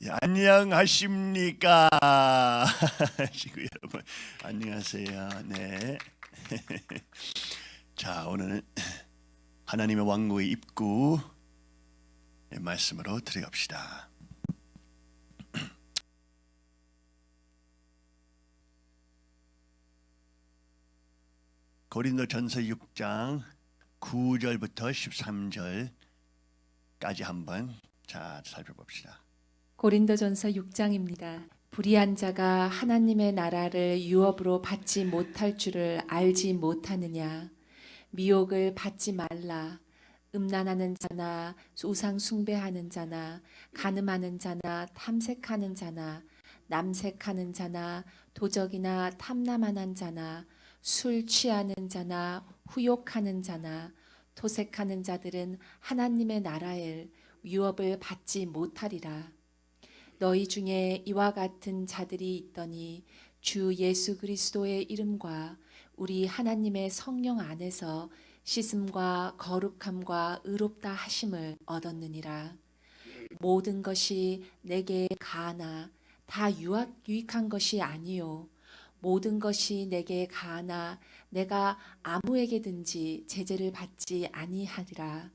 예, 안녕하십니까? 시구 여러분, 안녕하세요. 네. 자, 오늘은 하나님의 왕국의 입구 말씀으로 들어갑시다. 고린도전서 6장 9절부터 13절까지 한번 살펴봅시다. 고린도전서 6장입니다. 불의한 자가 하나님의 나라를 유업으로 받지 못할 줄을 알지 못하느냐. 미혹을 받지 말라. 음란하는 자나 우상 숭배하는 자나 간음하는 자나 탐색하는 자나 남색하는 자나 도적이나 탐남하는 자나 술 취하는 자나 후욕하는 자나 토색하는 자들은 하나님의 나라에 유업을 받지 못하리라. 너희 중에 이와 같은 자들이 있더니 주 예수 그리스도의 이름과 우리 하나님의 성령 안에서 씻음과 거룩함과 의롭다 하심을 얻었느니라. 모든 것이 내게 가하나 다 유익한 것이 아니요 모든 것이 내게 가하나 내가 아무에게든지 제재를 받지 아니하리라.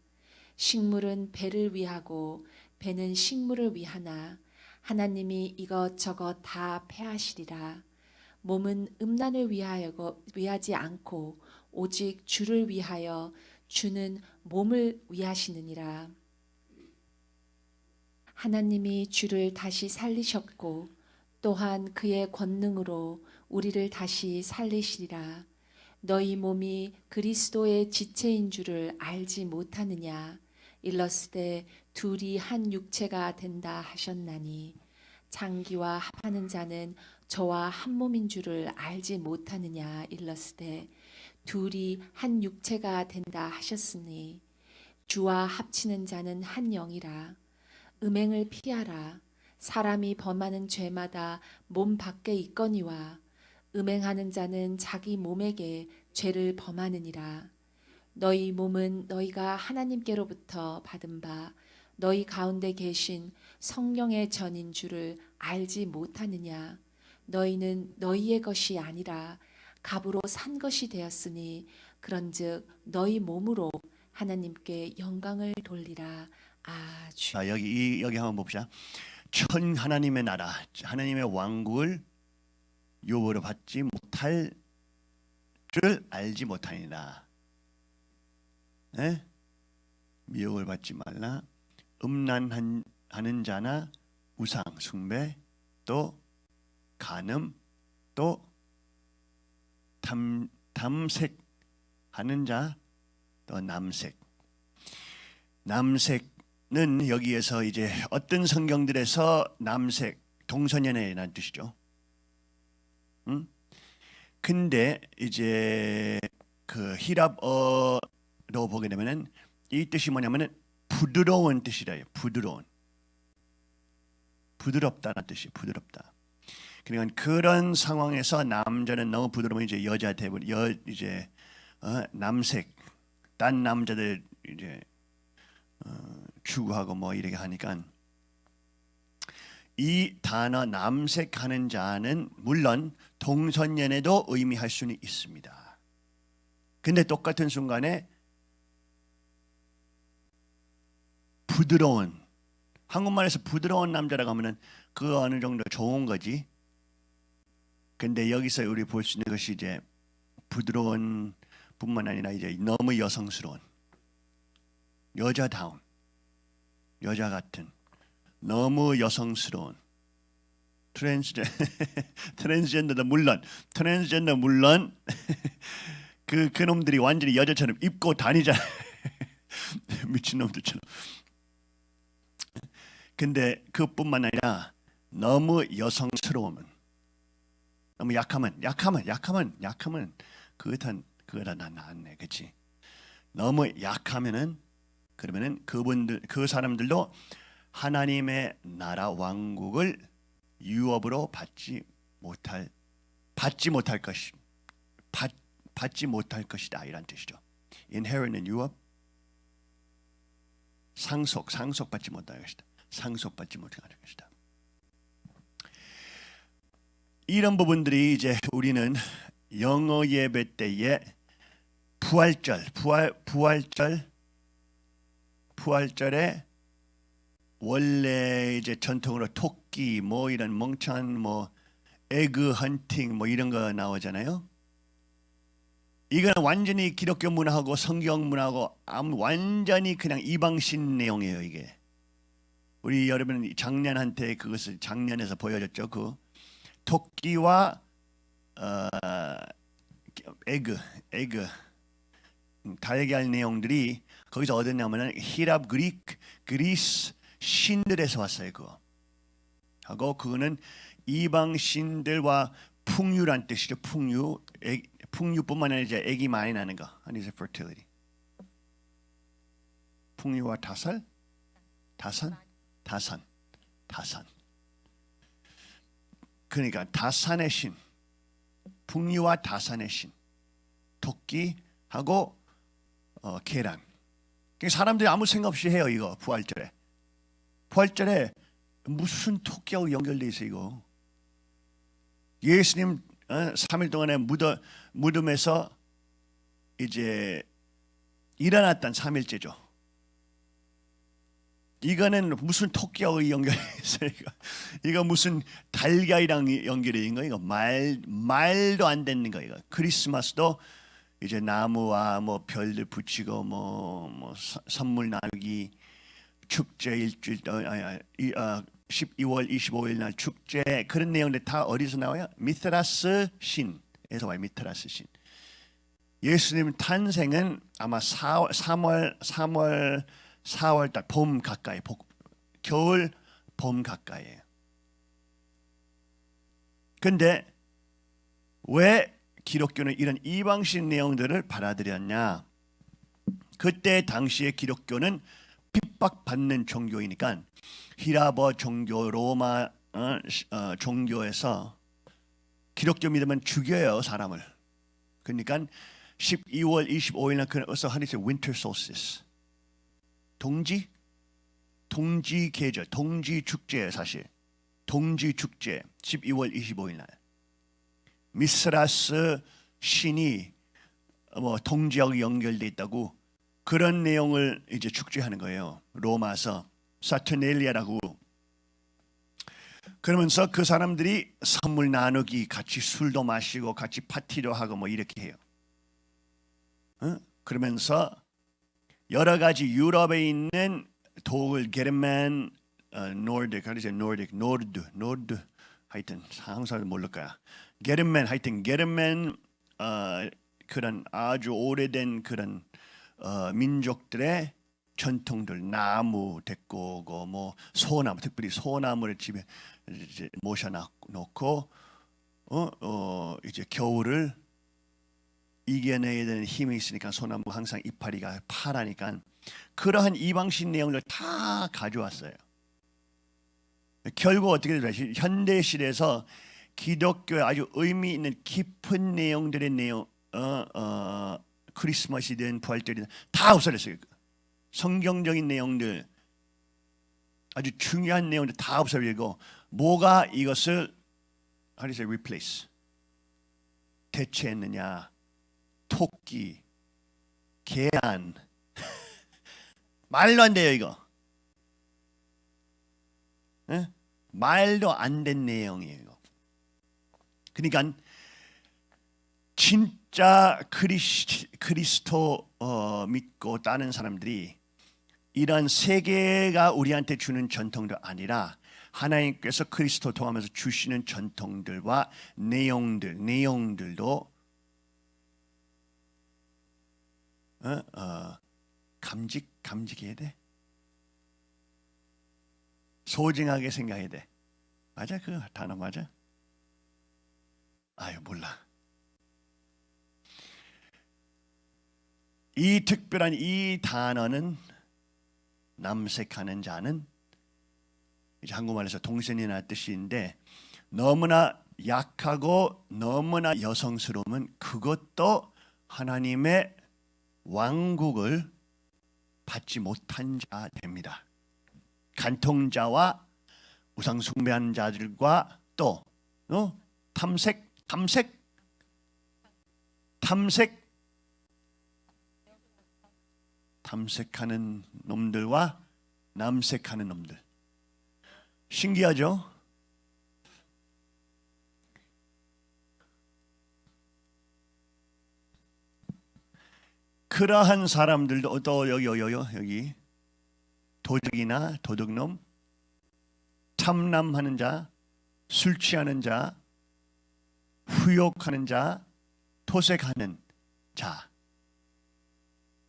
식물은 배를 위하고 배는 식물을 위하나 하나님이 이것저것 다 패하시리라. 몸은 음란을 위하지 않고 오직 주를 위하여 주는 몸을 위하시느니라. 하나님이 주를 다시 살리셨고 또한 그의 권능으로 우리를 다시 살리시리라. 너희 몸이 그리스도의 지체인 줄을 알지 못하느냐. 일렀으되 둘이 한 육체가 된다 하셨나니 장기와 합하는 자는 저와 한 몸인 줄을 알지 못하느냐. 일렀으되 둘이 한 육체가 된다 하셨으니 주와 합치는 자는 한 영이라. 음행을 피하라. 사람이 범하는 죄마다 몸 밖에 있거니와 음행하는 자는 자기 몸에게 죄를 범하느니라. 너희 몸은 너희가 하나님께로부터 받은 바 너희 가운데 계신 성령의 전인 줄을 알지 못하느냐. 너희는 너희의 것이 아니라 값으로 산 것이 되었으니 그런즉 너희 몸으로 하나님께 영광을 돌리라. 아주. 자, 여기 한번 봅시다. 천 하나님의 나라, 하나님의 왕국을 유업으로 받지 못할 줄 알지 못하니라. 네? 미혹을 받지 말라. 음란하는 자나 우상 숭배, 또 간음, 또 탐색하는 자, 또 남색. 남색은 여기에서 이제 어떤 성경들에서 남색 동성연애라는 뜻이죠. 근데 이제 그 히랍어로 보게 되면은 이 뜻이 뭐냐면은 부드러운 뜻이래요. 부드럽다는 뜻이 부드럽다. 그러니까 그런 상황에서 남자는 너무 부드러우면 이제 여자 대부분 남색 딴 남자들 이제 추구하고 뭐 이렇게 하니까 이 단어 남색하는 자는 물론 동성연애도 의미할 수는 있습니다. 근데 똑같은 순간에 부드러운, 한국말에서 부드러운 남자라고 하면은 그 어느 정도 좋은 거지. 근데 여기서 우리 볼 수 있는 것이 이제 부드러운 뿐만 아니라 이제 너무 여성스러운, 여자다운, 여자 같은, 너무 여성스러운 트랜스젠더도 물론 그놈들이 완전히 여자처럼 입고 다니잖아요. 미친놈들처럼. 근데 그뿐만 아니라 너무 여성스러우면, 너무 약하면 그거다 낫네, 그렇지? 너무 약하면은 그러면은 그 사람들도 하나님의 나라 왕국을 유업으로 받지 못할 것이다 이란 뜻이죠. inherit는 유업, 상속받지 못할 것이다. 상속받지 못할 것이다. 이런 부분들이 이제 우리는 영어 예배 때에 부활절에 원래 이제 전통으로 토끼 뭐 이런 멍청한 뭐 에그 헌팅 뭐 이런 거 나오잖아요. 이건 완전히 기독교 문화하고 성경 문화하고 완전히 그냥 이방신 내용이에요. 이게 우리 여러분 작년한테 그것을 작년에서 보여줬죠. 그 토끼와 에그 달걀 내용들이 거기서 얻었냐면은 히랍 그리스 신들에서 왔어요. 그거 하고 그거는 이방 신들과 풍류란 뜻이죠. 풍류뿐만 아니라 이제 아기 많이 나는 거. 아니죠, fertility. 풍류와 다산. 그러니까 다산의 신, 풍류와 다산의 신, 토끼하고 계란. 사람들이 아무 생각 없이 해요. 이거 부활절에 무슨 토끼하고 연결돼 있어 이거. 예수님 3일 동안에 무덤에서 이제 일어났던 3일째죠. 이거는 무슨 토끼하고 연결돼 있어요. 이거 무슨 달걀이랑 연결돼 있는 거. 이거 말도 안 되는 거. 이거 크리스마스도 이제 나무와 뭐 별들 붙이고 뭐 선물 나누기 축제 일주일 12월 25일 날 축제 그런 내용들 다 어디서 나와요? 미트라스 신에서 와요. 미트라스 신. 예수님 탄생은 아마 4월 달 봄 가까이 겨울 봄 가까이에요. 근데 왜 기독교는 이런 이방신 내용들을 받아들였냐? 그때 당시에 기독교는 핍박받는 종교이니까 히라버 종교, 로마 종교에서 기독교 믿으면 죽여요 사람을. 그러니까 12월 25일 날 그래서 하니스 winter solstice 동지 계절, 동지 축제예요 사실. 동지 축제 12월 25일 날 미스라스 신이 뭐 동지하고 연결돼 있다고 그런 내용을 이제 축제하는 거예요. 로마서 사투넬리아라고. 그러면서 그 사람들이 선물 나누기, 같이 술도 마시고 같이 파티도 하고 뭐 이렇게 해요. 그러면서 여러 가지 유럽에 있는 독일, 게르만, 노르드 하여튼 항상 모를 거야. 게르만 그런 아주 오래된 그런 민족들의 전통들, 나무 데리고 오고 뭐 소나무, 특별히 소나무를 집에 이제 모셔놓고 이제 겨울을 이겨내야 되는 힘이 있으니까 소나무 항상 이파리가 파라니까 그러한 이방신 내용을 다 가져왔어요. 결국 어떻게 되죠? 현대 시대에서 기독교의 아주 의미 있는 깊은 내용들의 내용, 크리스마스든 부활절이든 다 없어졌어요. 성경적인 내용들, 아주 중요한 내용들 다 없어지고 뭐가 이것을 replace 대체했느냐? 토끼, 계란, 말도 안 돼요 이거. 에? 말도 안 된 내용이에요 이거. 그러니까 진짜 그리스도 믿고 따르는 사람들이 이런 세계가 우리한테 주는 전통도 아니라 하나님께서 그리스도 통하면서 주시는 전통들과 내용들도 감직해야 돼. 소중하게 생각해야 돼. 맞아, 그 단어 맞아? 아유 몰라. 이 특별한 이 단어는 남색하는 자는 이제 한국말에서 동생이나 뜻인데 너무나 약하고 너무나 여성스러우면 그것도 하나님의 왕국을 받지 못한 자 됩니다. 간통자와 우상 숭배하는 자들과 또 탐색하는 놈들과 남색하는 놈들. 신기하죠? 그러한 사람들도 또 여기 도적이나 도둑놈, 탐남하는 자, 술 취하는 자, 후욕하는 자, 토색하는 자,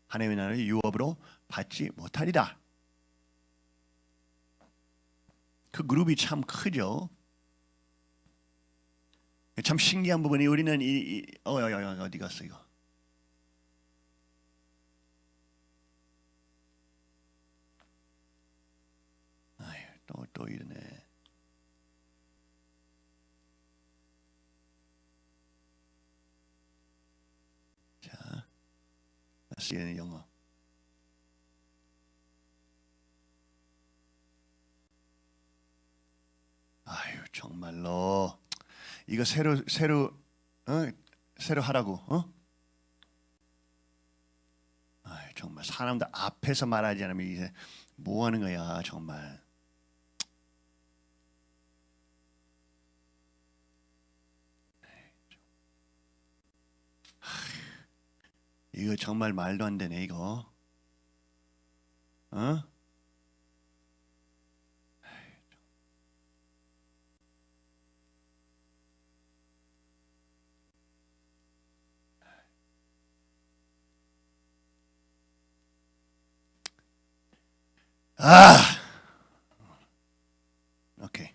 하나님의 나라를 유업으로 받지 못하리라. 그 그룹이 참 크죠. 참 신기한 부분이 우리는 어디 갔어 이거? 또 이러네. 자, 쓰이는 영어. 아유 정말로 이거 새로 하라고. 아유 정말 사람들 앞에서 말하지 않으면 이제 뭐 하는 거야 정말. 이거 정말 말도 안 되네 이거. 오케이.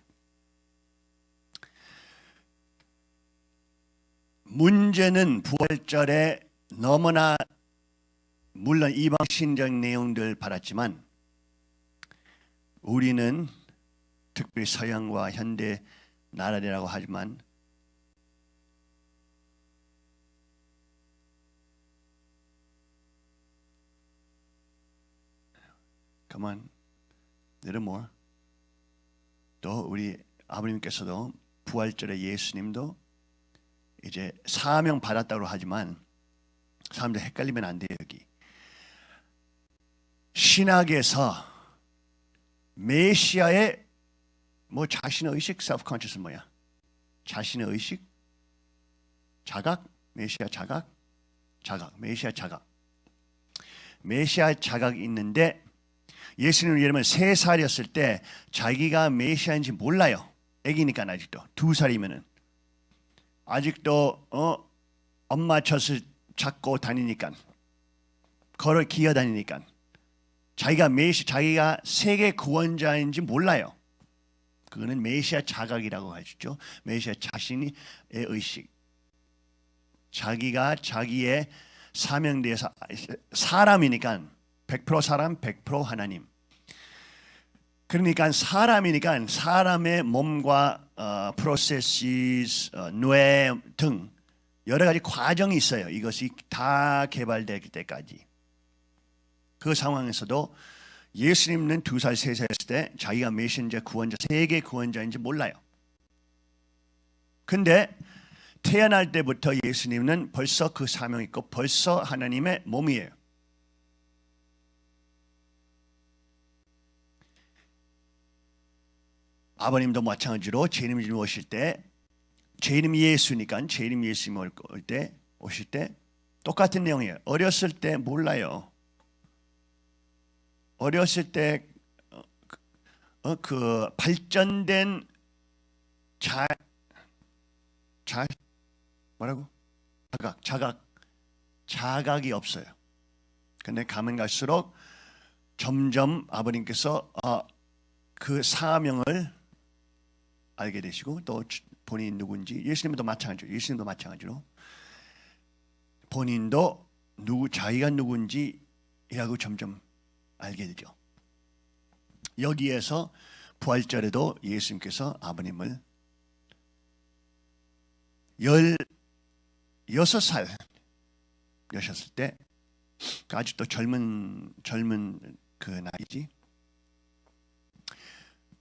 문제는 부활절에 너무나 물론 이방 신적 내용들 받았지만 우리는 특별히 서양과 현대 나라라고 하지만 come on, little more. 또 우리 아버님께서도 부활절에 예수님도 이제 사명 받았다고 하지만 사람들 헷갈리면 안 돼요. 여기 신학에서 메시아의 뭐 자신의 의식, self-conscious 뭐야? 자신의 의식, 자각, 메시아 자각, 메시아 자각. 메시아 자각이 있는데 예수님은 예를 들면 3살이었을 때 자기가 메시아인지 몰라요. 애기니까 아직도 2살이면은 아직도 엄마 젖을 잡고 다니니까 걸어 기어다니니까 자기가 세계 구원자인지 몰라요. 그거는 메시아 자각이라고 하시죠. 메시아 자신의 의식. 자기가 자기의 사명대에서 사람이니까 100% 사람, 100% 하나님. 그러니까 사람이니까 사람의 몸과 프로세스, 뇌 등 여러 가지 과정이 있어요. 이것이 다 개발될 때까지. 그 상황에서도 예수님은 2살, 3살였을 때 자기가 메신저 구원자, 세계 구원자인지 몰라요. 근데 태어날 때부터 예수님은 벌써 그 사명이 있고 벌써 하나님의 몸이에요. 아버님도 마찬가지로 제이님이 오실 때 제이님 예수니까 제이님 예수님 오실 때 똑같은 내용이에요. 어렸을 때 몰라요. 어렸을 때 그 발전된 자각이 없어요. 근데 가면 갈수록 점점 아버님께서 그 사명을 알게 되시고 또 본인이 누군지 예수님도 마찬가지로 본인도 자기가 누군지라고 점점 알게 되죠. 여기에서 부활절에도 예수님께서 아버님을 16살 여셨을 때 아직도 젊은 그 나이지.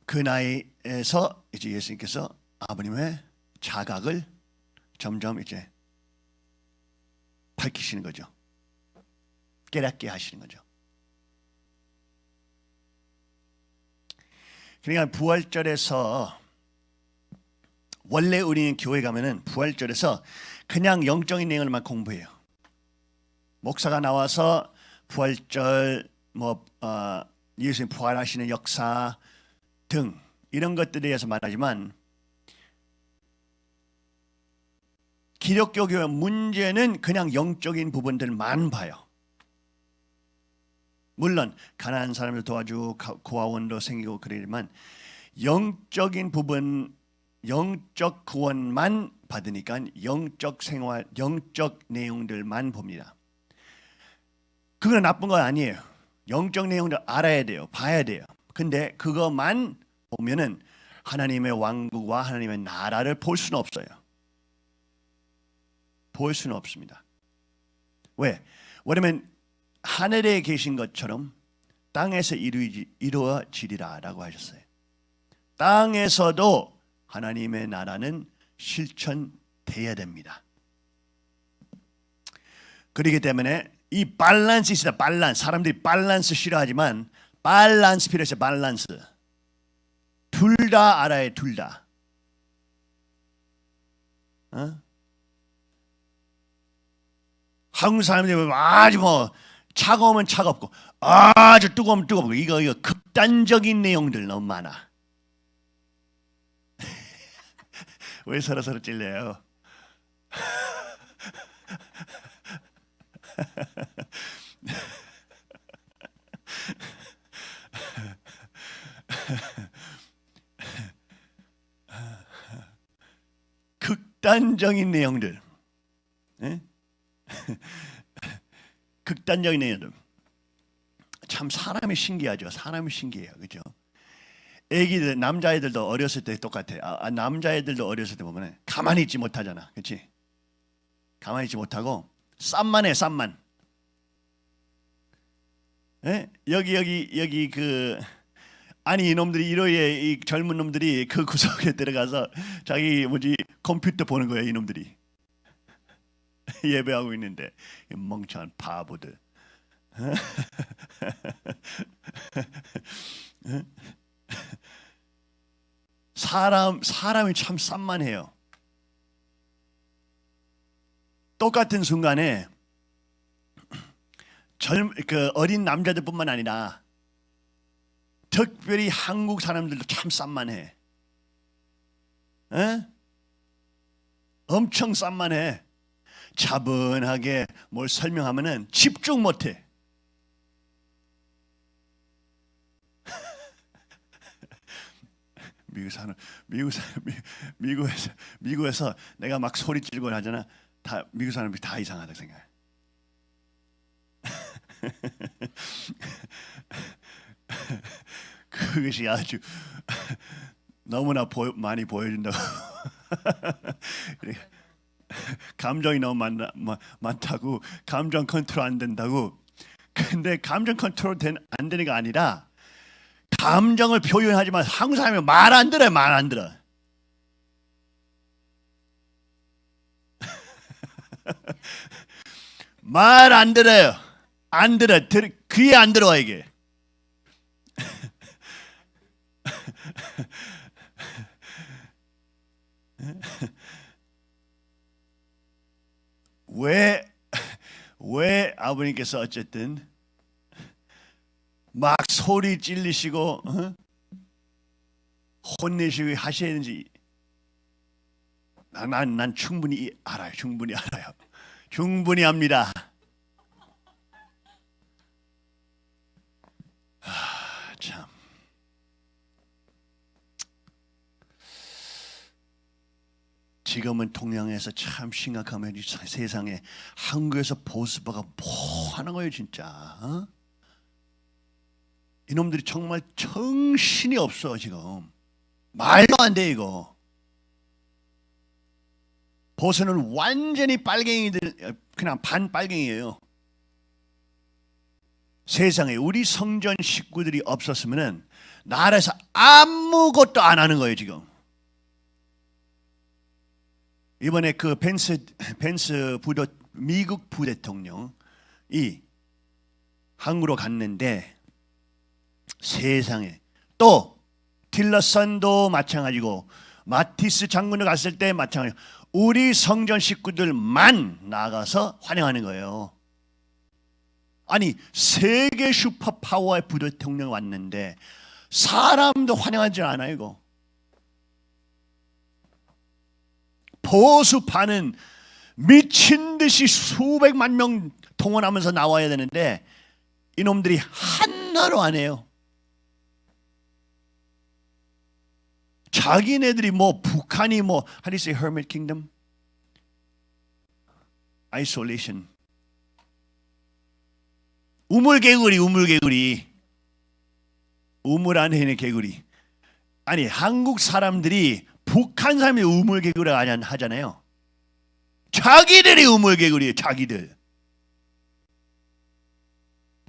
그 나이에서 이제 예수님께서 아버님의 자각을 점점 이제 밝히시는 거죠. 깨닫게 하시는 거죠. 그러니까 부활절에서 원래 우리는 교회 가면은 부활절에서 그냥 영적인 내용을만 공부해요. 목사가 나와서 부활절 예수님 부활하시는 역사 등 이런 것들에 대해서 말하지만 기독교 교회 문제는 그냥 영적인 부분들만 봐요. 물론 가난한 사람을 도와주고 고아원도 생기고 그러지만 영적인 부분, 영적 구원만 받으니까 영적 생활, 영적 내용들만 봅니다. 그건 나쁜 건 아니에요. 영적 내용들 알아야 돼요. 봐야 돼요. 근데 그것만 보면은 하나님의 왕국과 하나님의 나라를 볼 수는 없어요. 볼 수는 없습니다. 왜? 왜냐면 하늘에 계신 것처럼 땅에서 이루어지리라 라고 하셨어요. 땅에서도 하나님의 나라는 실천돼야 됩니다. 그렇기 때문에 이 밸런스 있다. 밸런스. 사람들이 밸런스 싫어하지만 밸런스 필요해요. 밸런스. 둘 다 알아요. 둘 다. 한국 사람들이 아주 차가우면 차갑고 아주 뜨거우면 뜨겁고 이거 극단적인 내용들 너무 많아. 왜 서로 찔려요? 극단적인 내용들. 극단적인 내용들. 참 사람이 신기하죠. 사람이 신기해요. 그죠? 애기들, 남자애들도 어렸을 때 똑같아요. 남자애들도 어렸을 때 보면 가만히 있지 못하잖아. 그렇지? 가만히 있지 못하고 쌈만 해, 쌈만. 여기 이놈들이 이로의 이 젊은 놈들이 그 구석에 들어가서 자기 컴퓨터 보는 거예요. 이놈들이 예배하고 있는데 멍청한 바보들. 사람이 참 산만해요. 똑같은 순간에 어린 남자들뿐만 아니라 특별히 한국 사람들도 참 산만해. 엄청 산만해. 차분하게 뭘 설명하면은 집중 못해. 미국에서 내가 막 소리 지르고 하잖아. 다 미국 사람들이 다 이상하다 생각해. 그것이 아주 너무나 많이 보여준다고. 감정이 너무 많다고, 감정 컨트롤 안 된다고. 근데 감정 컨트롤 안 되는 게 아니라 감정을 표현하지만 한국 사람이 말 안 들어요. 말 안 들어. 말 안 들어요. 안 들어. 귀에 안 들어와 이게. 왜 아버님께서 어쨌든 막 소리 찔리시고 혼내시고 하셔야 되는지 난 충분히 알아요. 충분히 압니다. 참. 지금은 동양에서 참 심각하면 세상에 한국에서 보수파가 뭐 하는 거예요 진짜. 이놈들이 정말 정신이 없어 지금. 말도 안 돼 이거. 보수는 완전히 빨갱이들, 그냥 반빨갱이에요. 세상에 우리 성전 식구들이 없었으면 나라에서 아무것도 안 하는 거예요 지금. 이번에 그 펜스 미국 부대통령이 한국으로 갔는데 세상에, 또 틸러슨도 마찬가지고 마티스 장군을 갔을 때 마찬가지고 우리 성전 식구들만 나가서 환영하는 거예요. 아니, 세계 슈퍼파워의 부대통령 왔는데 사람도 환영하지 않아요. 이거 보수파는 미친 듯이 수백만 명 동원하면서 나와야 되는데 이놈들이 하나로 안 해요. 자기네들이 뭐 북한이 뭐 how do you say hermit kingdom? isolation. 우물개구리. 우물 안에 있는 개구리. 아니, 한국 사람들이 북한 사람이 우물개구리 하잖아요. 자기들이 우물개구리예요.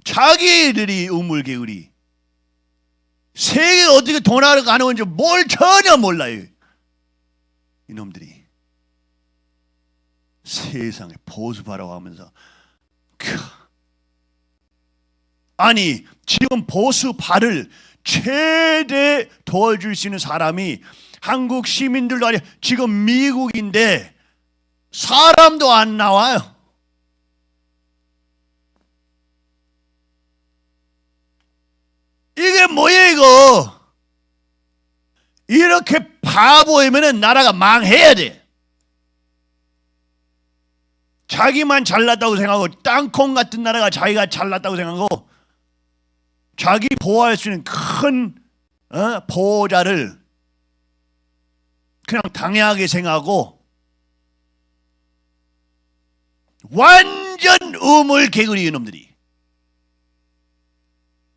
자기들이 우물개구리. 세계가 어떻게 돌아가는지 뭘 전혀 몰라요. 이놈들이 세상에 보수파라고 하면서 아니, 지금 보수파를 최대 도와줄 수 있는 사람이 한국 시민들도 아니라 지금 미국인데 사람도 안 나와요. 이게 뭐예요 이거? 이렇게 바보이면 나라가 망해야 돼. 자기만 잘났다고 생각하고, 땅콩 같은 나라가 자기가 잘났다고 생각하고, 자기 보호할 수 있는 큰 보호자를 그냥 당연하게 생각하고 완전 우물개구리 이놈들이.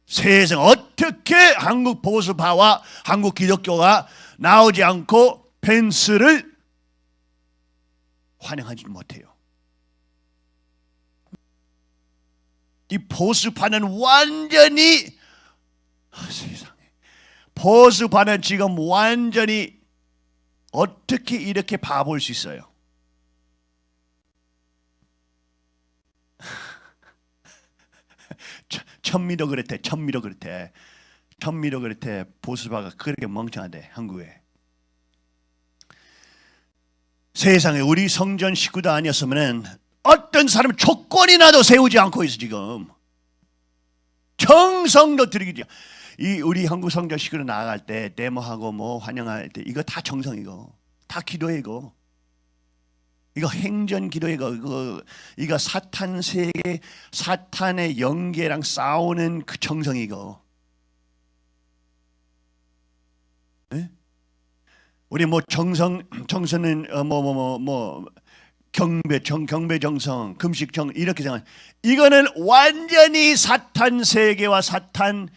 세상 어떻게 한국 보수파와 한국 기독교가 나오지 않고 펜스를 환영하지 못해요. 이 보수파는 완전히 세상에, 보수파는 지금 완전히 어떻게 이렇게 바볼 수 있어요? 천미도 그렇대. 보수파가 그렇게 멍청하대. 한국에. 세상에, 우리 성전 식구도 아니었으면 어떤 사람은 조건이라도 세우지 않고 있어. 지금 정성도 들이기죠. 이 우리 한국 성전 식구로 나아갈 때 데모하고 뭐 환영할 때 이거 다 정성이고, 다 기도이고, 이거 행전 기도이고, 이거 사탄 세계, 사탄의 영계랑 싸우는 그 정성이고. 네? 우리 뭐 정성은 경배 정성, 금식 정 이렇게 생각. 이거는 완전히 사탄 세계와 사탄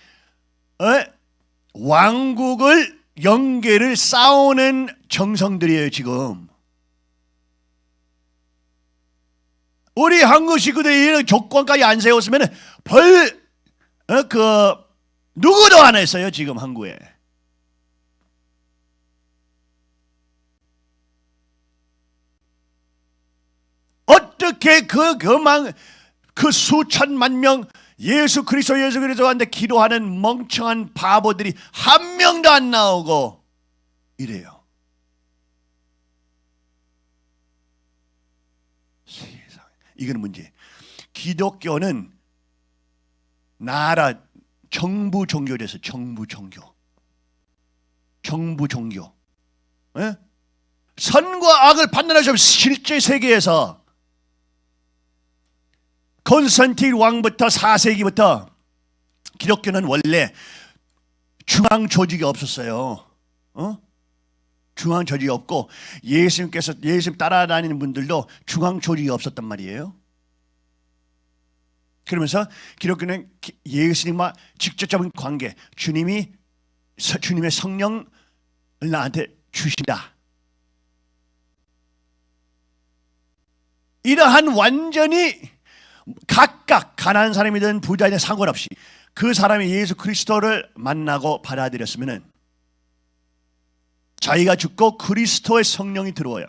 왕국을 영계를 싸우는 정성들이에요. 지금 우리 한국 식구들이 이런 조건까지 안 세웠으면 누구도 안 했어요. 지금 한국에. 어떻게 그 수천만 명 예수 그리스도 한테 기도하는 멍청한 바보들이 한 명도 안 나오고 이래요. 세상에, 이건 문제. 기독교는 나라 정부 종교 돼서 정부 종교. 에? 선과 악을 판단하시면 실제 세계에서 콘스탄틴 왕부터 4세기부터 기독교는 원래 중앙 조직이 없었어요. 중앙 조직이 없고 예수님 따라다니는 분들도 중앙 조직이 없었단 말이에요. 그러면서 기독교는 예수님과 직접적인 관계, 주님의 성령을 나한테 주신다. 이러한 완전히 각각 가난한 사람이든 부자이든 상관없이 그 사람이 예수 그리스도를 만나고 받아들였으면 자기가 죽고 그리스도의 성령이 들어와요.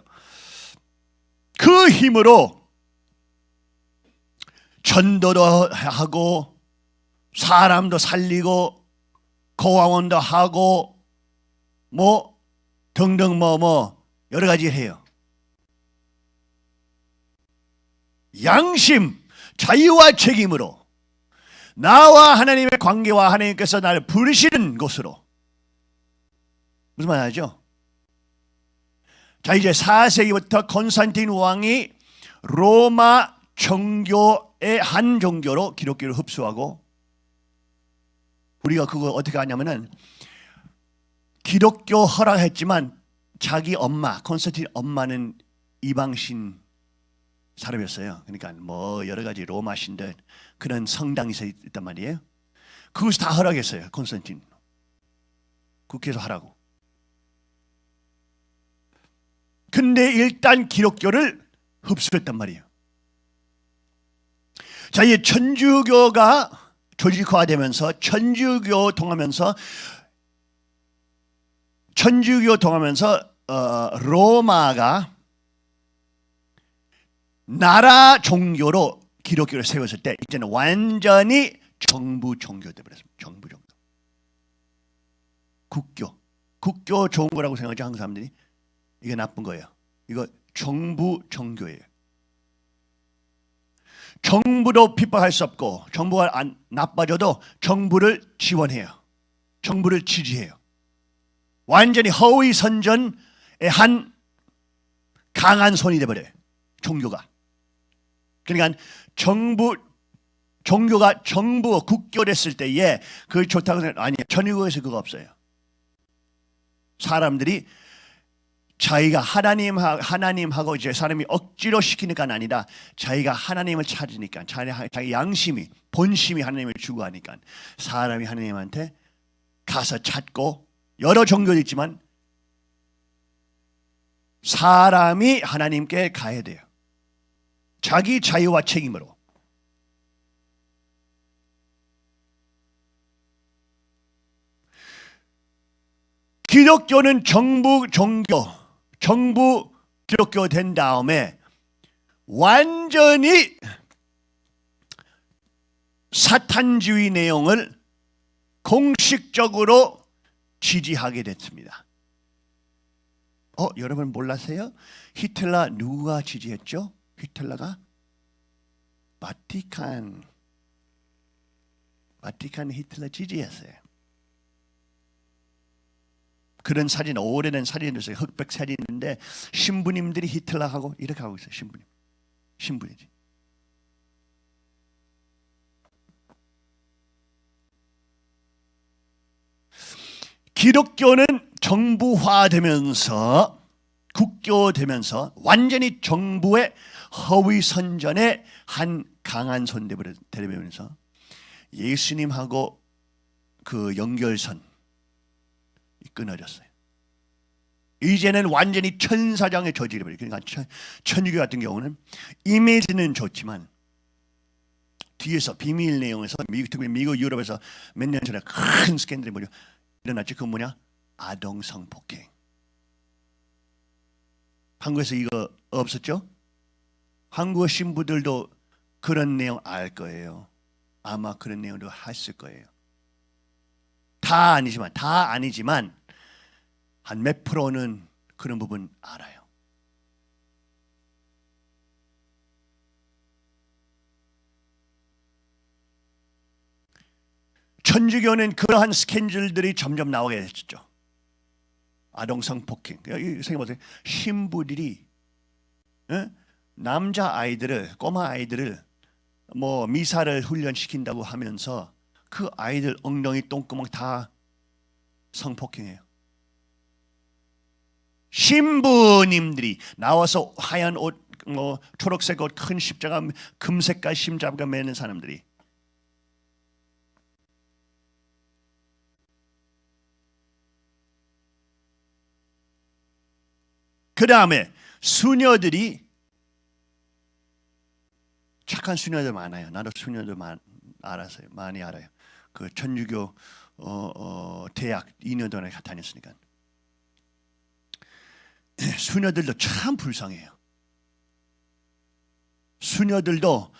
그 힘으로 전도도 하고 사람도 살리고 고아원도 하고 뭐 등등 뭐 여러 가지 해요. 양심, 자유와 책임으로 나와 하나님의 관계와 하나님께서 나를 부르시는 곳으로. 무슨 말 하죠? 자, 이제 4세기부터 콘스탄틴 왕이 로마 정교의 한 종교로 기독교를 흡수하고, 우리가 그거 어떻게 하냐면은 기독교 허락했지만 자기 엄마, 콘스탄틴 엄마는 이방신 사람이었어요. 그러니까 뭐 여러 가지 로마 신들 그런 성당이 있단 말이에요. 그것을 다 허락했어요. 콘스탄틴 국회에서 하라고. 근데 일단 기독교를 흡수했단 말이에요. 자, 이제 천주교가 조직화되면서 천주교 통하면서 로마가 나라 종교로 기독교를 세웠을 때 이제는 완전히 정부 종교 되버렸습니다. 정부 종교. 국교 좋은 거라고 생각하죠, 한국 사람들이. 이게 나쁜 거예요. 이거 정부 종교예요. 정부도 핍박할 수 없고 정부가 나빠져도 정부를 지원해요. 정부를 지지해요. 완전히 허위 선전의 한 강한 손이 되버려요. 종교가. 그러니까 종교가 정부 국교됐을 때에 그게 좋다고 생각 아니에요. 천주교에서 그거 없어요. 사람들이 자기가 하나님하고 이제 사람이 억지로 시키니까 아니라 자기가 하나님을 찾으니까 자기 양심이 본심이 하나님을 추구하니까 사람이 하나님한테 가서 찾고, 여러 종교도 있지만 사람이 하나님께 가야 돼요. 자기 자유와 책임으로. 기독교는 정부 기독교 된 다음에 완전히 사탄주의 내용을 공식적으로 지지하게 됐습니다. 여러분 몰랐어요? 히틀러 누가 지지했죠? 히틀러가 바티칸 히틀러 지지했어요. 그런 사진, 오래된 사진이 있어요. 흑백 사진인데 신부님들이 히틀러하고 이렇게 하고 있어요. 신부이지. 기독교는 정부화되면서 국교되면서 완전히 정부의 허위 선전의 한 강한 손대를 되면서 예수님하고 그 연결선 끊어졌어요. 이제는 완전히 천사장의 저지를 버려요. 그러니까 천주교 같은 경우는 이미지는 좋지만 뒤에서 비밀 내용에서 특히 미국 유럽에서 몇 년 전에 큰 스캔들이 일어났죠. 그건 뭐냐? 아동 성폭행. 한국에서 이거 없었죠? 한국 신부들도 그런 내용 알 거예요. 아마 그런 내용도 했을 거예요. 다 아니지만 한 몇 프로는 그런 부분 알아요. 천주교는 그러한 스캔들들이 점점 나오게 됐죠. 아동 성폭행. 생각해보세요. 신부들이 남자 아이들을, 꼬마 아이들을 뭐 미사를 훈련시킨다고 하면서 그 아이들 엉덩이 똥구멍 다 성폭행해요. 신부님들이 나와서 하얀 옷, 뭐 초록색 옷, 큰 십자가, 금색깔 십자가 매는 사람들이 그 다음에 수녀들이 착한 수녀들 많아요. 나도 수녀들 많이 알아요. 그 천주교 대학 2년 동안 다녔으니까 수녀들도 참 불쌍해요. 수녀들도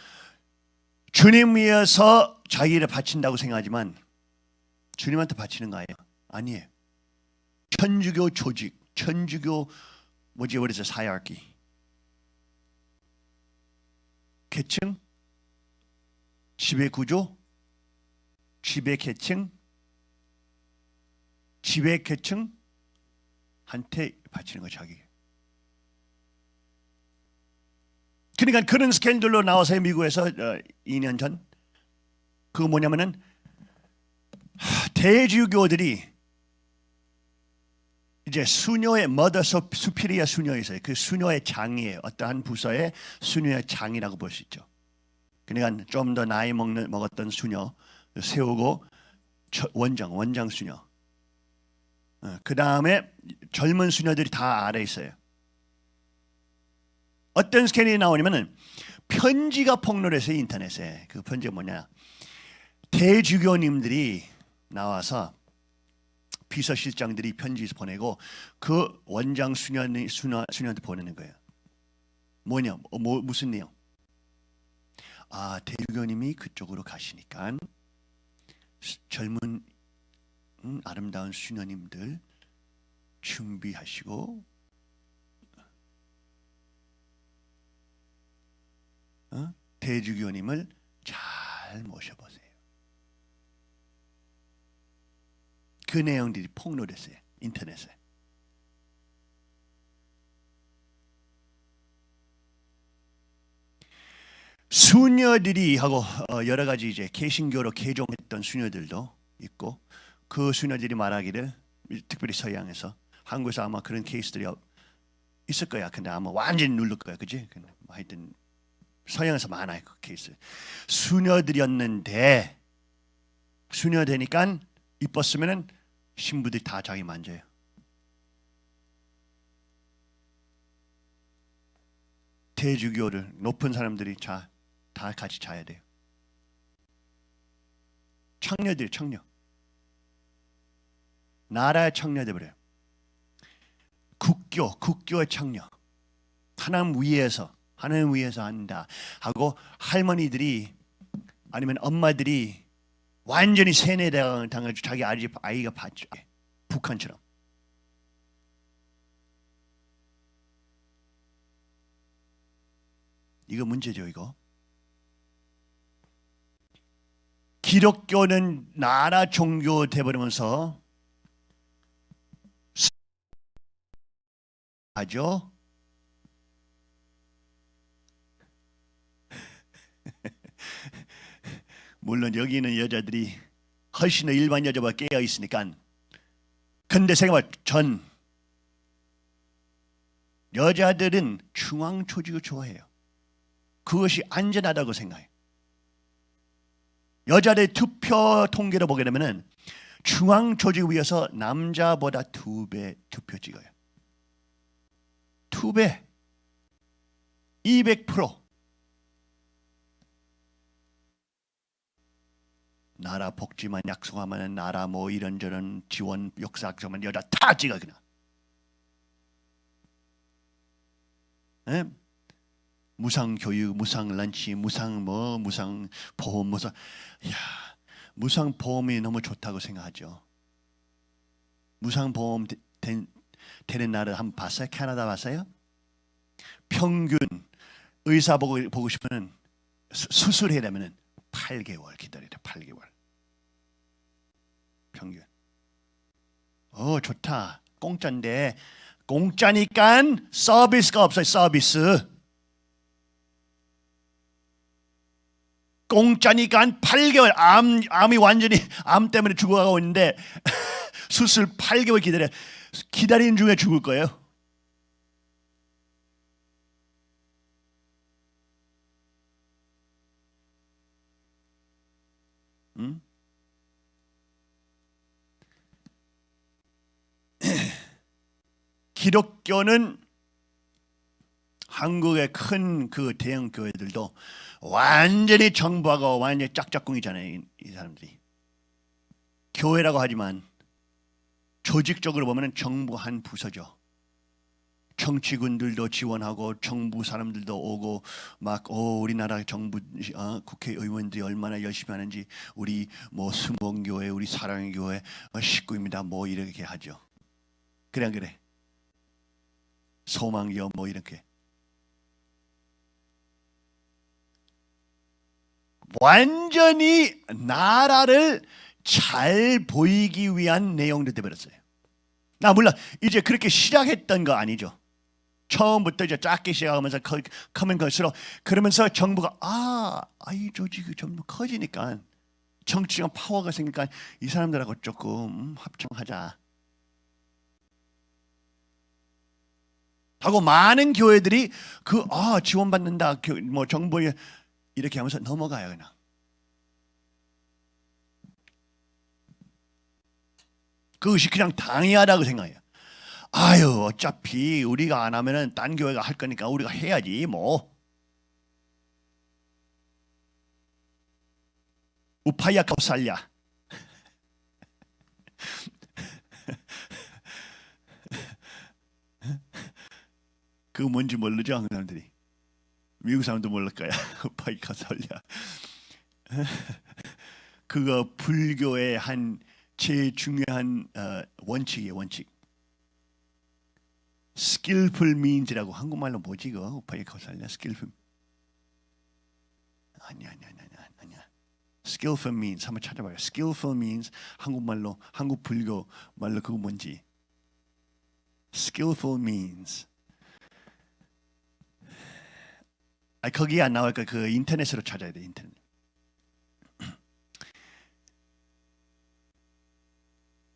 주님 위해서 자기를 바친다고 생각하지만 주님한테 바치는 거 아니에요? 아니에요. 천주교 조직, 천주교 what is this hierarchy? 계층, 지배 구조, 지배 계층, 지배 계층 한테 바치는 거 자기. 그러니까 그런 스캔들로 나와서 미국에서 2년 전 그거 뭐냐면은 대주교들이 이제 수녀의 머더 수피리아 수녀 있어요. 그 수녀의 장이에요. 어떠한 부서의 수녀의 장이라고 볼 수 있죠. 그러니까 좀 더 나이 먹었던 수녀 세우고 원장 수녀. 그 다음에 젊은 수녀들이 다 아래 있어요. 어떤 스캔이 나오냐면은 편지가 폭로됐어요. 인터넷에. 그 편지가 뭐냐? 대주교님들이 나와서 비서실장들이 편지 보내고 그 원장 수녀한테 보내는 거예요. 뭐냐? 무슨 내용? 아, 대주교님이 그쪽으로 가시니까 젊은 아름다운 수녀님들 준비하시고 대주교님을 잘 모셔보세요. 그 내용들이 폭로됐어요. 인터넷에. 수녀들이 하고 여러 가지 이제 개신교로 개종했던 수녀들도 있고 그 수녀들이 말하기를 특별히 서양에서 한국에서 아마 그런 케이스들이 있을 거야. 근데 아마 완전히 누를 거야. 그지? 하여튼 서양에서 많아요. 그 케이스. 수녀들이었는데 수녀 되니까 이뻤으면은 신부들이 다 자기 만져요. 대주교를 높은 사람들이 다 같이 자야 돼요. 청녀들이 청녀. 나라의 청녀 돼버려요. 국교의 청녀. 하나님 위에서 한다 하고 할머니들이 아니면 엄마들이 완전히 세뇌당해서 자기 아이가 봤죠. 북한처럼. 이거 문제죠. 이거. 기독교는 나라 종교 돼버리면서 하죠. 물론 여기 있는 여자들이 훨씬 더 일반 여자보다 깨어 있으니까. 근데 생각해봐. 여자들은 중앙 조직을 좋아해요. 그것이 안전하다고 생각해요. 여자들 투표 통계를 보게 되면은 중앙 조직을 위해서 남자보다 2배 투표 찍어요. 2배. 200%. 나라 복지만 약속하면 나라 뭐 이런저런 지원 역사 약속하면 여자 다 찍어 그냥. 네? 무상 교육, 무상 런치, 무상 보험, 무상 보험이 너무 좋다고 생각하죠. 무상 보험 되는 나라 한번 봤어요? 캐나다 봤어요? 평균 의사 보고 싶으면 수술해야 되면은 8개월 기다려야 돼. 8개월. 평균. 좋다. 공짜인데 공짜니까 서비스가 없어요. 서비스. 공짜니까 8개월 암이 완전히 암 때문에 죽어가고 있는데 수술 8개월 기다리는 중에 죽을 거예요. 응? 기독교는 한국의 큰 그 대형 교회들도 완전히 정부하고 완전히 짝짝꿍이잖아요. 이 사람들이. 교회라고 하지만 조직적으로 보면 정부 한 부서죠. 정치군들도 지원하고 정부 사람들도 오고 막 우리나라 정부 국회의원들이 얼마나 열심히 하는지 우리 뭐 수목교회 우리 사랑의 교회 식구입니다 뭐 이렇게 하죠. 그래 안 그래? 소망교 뭐 이렇게 완전히 나라를 잘 보이기 위한 내용도 되버렸어요. 나 물론 이제 그렇게 시작했던 거 아니죠. 처음부터 이제 작게 시작하면서 커면 갈수록 그러면서 정부가 이 조직이 좀 커지니까 정치적 파워가 생기니까 이 사람들하고 조금 합청하자 하고 많은 교회들이 지원받는다 뭐 정부에 이렇게 하면서 넘어가요. 그냥 그것이 그냥 당연하다고 생각해요. 어차피 우리가 안 하면은 딴 교회가 할 거니까 우리가 해야지 뭐. 우파야 값살랴. 그거 뭔지 모르죠, 한국 사람들이. 미국 사람도 모를 거야. 우파야 값살랴. 그거 불교의 한 제일 중요한 원칙이에요, 원칙. skillful means라고 한국말로 뭐지 그거? 우파야 값살랴. skillful. 아니야. skillful means 한번 찾아봐요. skillful means 한국말로 한국 불교 말로 그거 뭔지. skillful means. 거기에 안 나올까? 그 인터넷으로 찾아야 돼. 인터넷.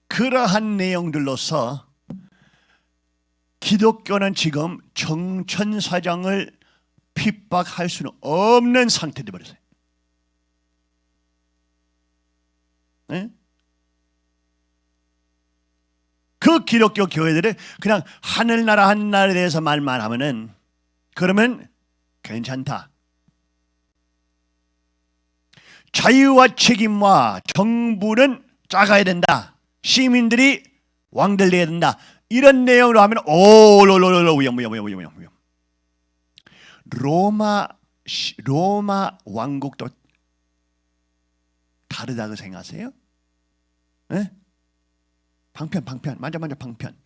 그러한 내용들로서 기독교는 지금 정천사장을 핍박할 수는 없는 상태 되어버렸어요. 네? 그 기독교 교회들은 그냥 하늘나라 한나라에 대해서 말만 하면은 그러면 괜찮다. 자유와 책임과 정부는 작아야 된다. 시민들이 왕들 돼야 된다. 이런 내용으로 하면 위험. 로마 왕국도 다르다고 생각하세요? 네? 방편 맞아 방편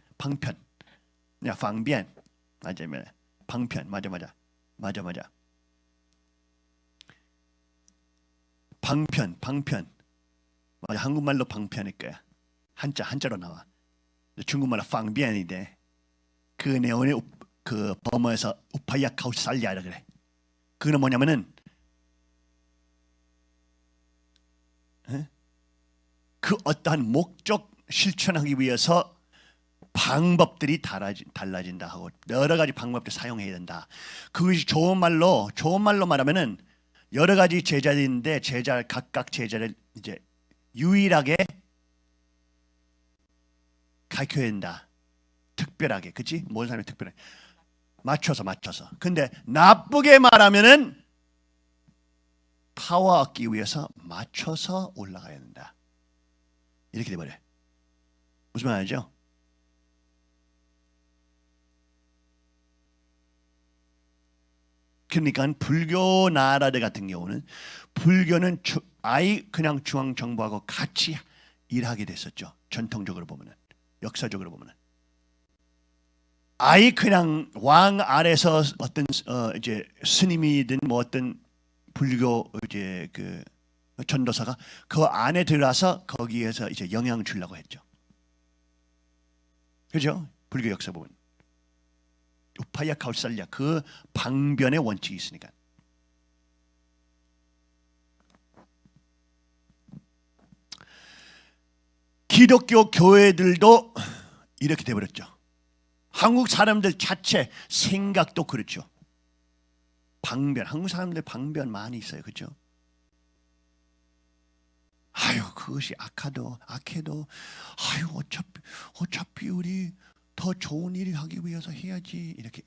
야 방변 맞아 방편 맞아 방편 맞아 한국말로 방편일 거야. 한자로 나와. 중국말로 방변인데 그 내용의 그 범어에서 우파야 카우살리아라 그래. 그는 뭐냐면은 그 어떠한 목적 실천하기 위해서 방법들이 달라진다 하고 여러 가지 방법들 사용해야 된다. 그것이 좋은 말로 말하면은 여러 가지 제자들이 있는데 각각 제자를 이제 유일하게 가르쳐야 된다. 특별하게, 그렇지? 모든 사람이 특별하게 맞춰서. 근데 나쁘게 말하면은 파워 얻기 위해서 맞춰서 올라가야 된다. 이렇게 돼버려. 무슨 말이죠? 그러니까 불교 나라들 같은 경우는 불교는 그냥 중앙 정부하고 같이 일하게 됐었죠. 전통적으로 보면은, 역사적으로 보면은 그냥 왕 아래서 어떤 이제 스님이든 뭐 어떤 불교 이제 그 전도사가 그 안에 들어가서 거기에서 이제 영향을 주려고 했죠. 그죠? 불교 역사 보면 우파야 카우살랴 그 방변의 원칙이 있으니까. 기독교 교회들도 이렇게 돼버렸죠. 한국 사람들 자체 생각도 그렇죠. 한국 사람들 방변 많이 있어요. 그렇죠? 그것이 악해도 어차피 우리 더 좋은 일 하기 위해서 해야지 이렇게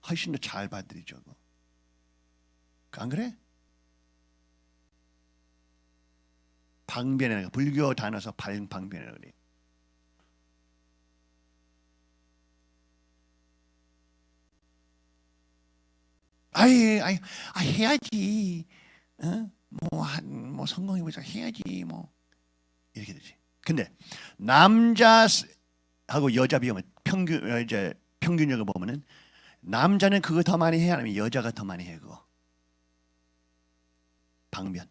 훨씬 더 잘 받들이죠. 안 그래? 방변이라는 거 불교 단어에서 방변이라고 그래. 해야지. 뭐 성공해보자 해야지 뭐 이렇게 되지. 근데 남자하고 여자 비하면 평균적으로 보면은 남자는 그거 더 많이 해야 하면 여자가 더 많이 해 그거. 방면.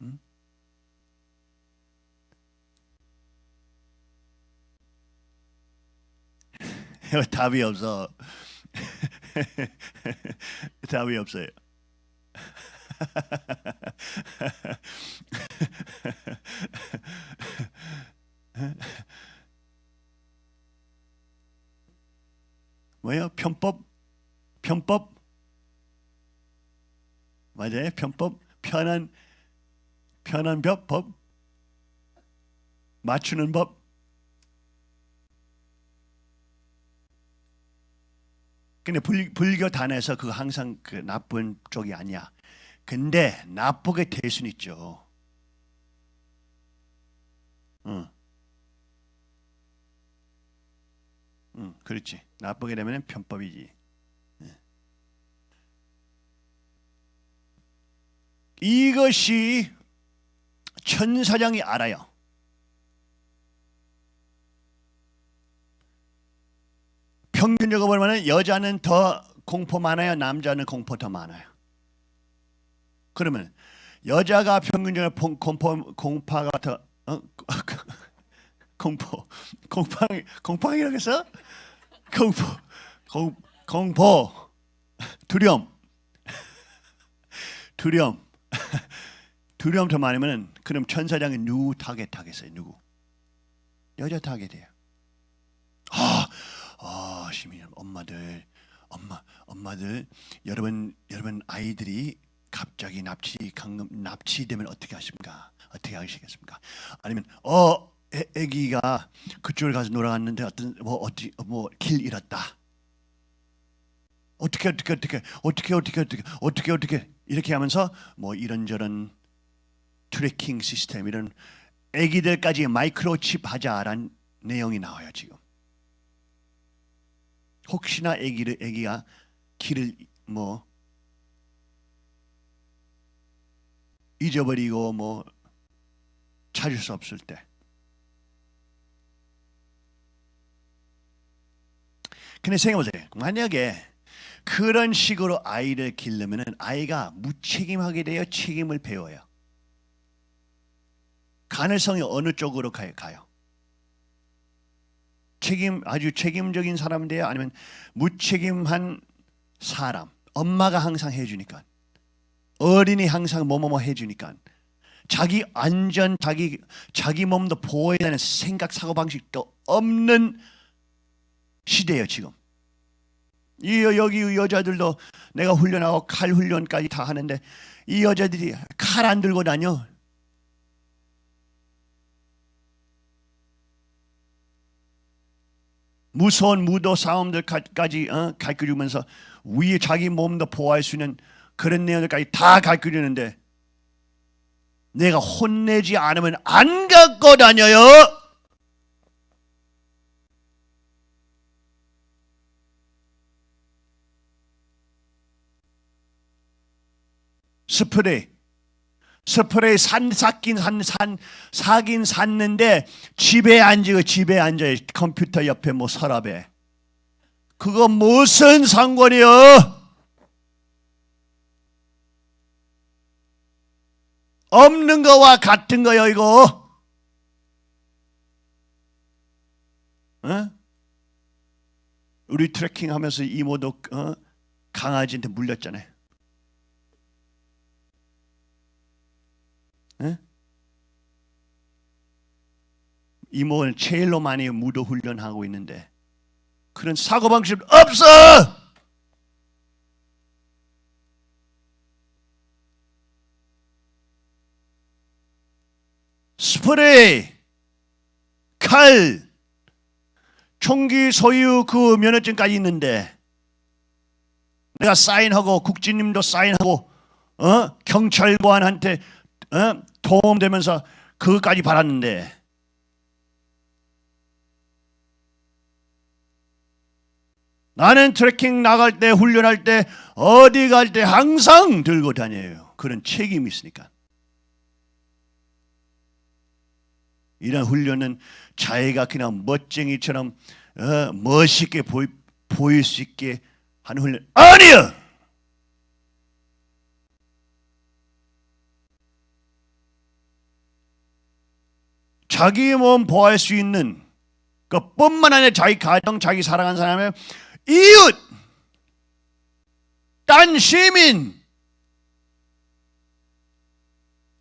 응? 답이 없어. 답이 없어요. 뭐예요? 편법? 맞아요? 편법? 편한 법? 맞추는 법? 근데 불교 단에서 그거 항상 그 나쁜 쪽이 아니야. 근데 나쁘게 될 수는 있죠. 응, 그렇지. 나쁘게 되면 편법이지. 이것이 천사장이 알아요. 평균적으로 보면 여자는 더 공포 많아요? 남자는 공포 더 많아요? 그러면 여자가 평균적으로 공포가 더 공포이라고 해서 공포 두려움 더 많으면 그럼 천사장이 누구 타겟하겠어요? 누구? 여자 타겟이에요. 시민 엄마들 여러분 아이들이 갑자기 납치되면 어떻게 하십니까? 어떻게 하시겠습니까? 아니면 애기가 그쪽을 가서 놀아갔는데 길 잃었다. 어떻게 이렇게 하면서 뭐 이런저런 트래킹 시스템 이런 애기들까지 마이크로칩 하자라는 내용이 나와요 지금. 혹시나 애기가 길을 뭐 잊어버리고 뭐 찾을 수 없을 때. 근데 생각해보세요. 만약에 그런 식으로 아이를 기르면 아이가 무책임하게 되어 책임을 배워요. 가능성이 어느 쪽으로 가요? 아주 책임적인 사람 돼요? 아니면 무책임한 사람? 엄마가 항상 해주니까, 어린이 항상 뭐뭐뭐 해주니까, 자기 안전, 자기 몸도 보호해야 되는 생각 사고방식도 없는 시대예요 지금. 여기 여자들도 내가 훈련하고 칼 훈련까지 다 하는데 이 여자들이 칼 안 들고 다녀. 무서운 무도 싸움들까지 가르쳐주면서 위에 자기 몸도 보호할 수 있는 그런 내용들까지 다 가르쳐주는데 내가 혼내지 않으면 안 갖고 다녀요. 스프레이 사긴 샀는데 집에 앉아요. 컴퓨터 옆에 뭐 서랍에. 그거 무슨 상관이요? 없는 거와 같은 거요 이거. 우리 트레킹 하면서 이모도 강아지한테 물렸잖아요. 이모는 제일로 많이 무도 훈련하고 있는데 그런 사고방식 없어. 스프레이, 칼, 총기 소유 그 면허증까지 있는데 내가 사인하고 국진님도 사인하고 경찰관한테 도움되면서 그것까지 바랐는데 나는 트레킹 나갈 때 훈련할 때 어디 갈 때 항상 들고 다녀요. 그런 책임이 있으니까. 이런 훈련은 자기가 그냥 멋쟁이처럼 멋있게 보일 수 있게 하는 훈련 아니야. 자기 몸 보호할 수 있는 그뿐만 아니라 자기 가정, 자기 사랑하는 사람의 이웃, 딴 시민,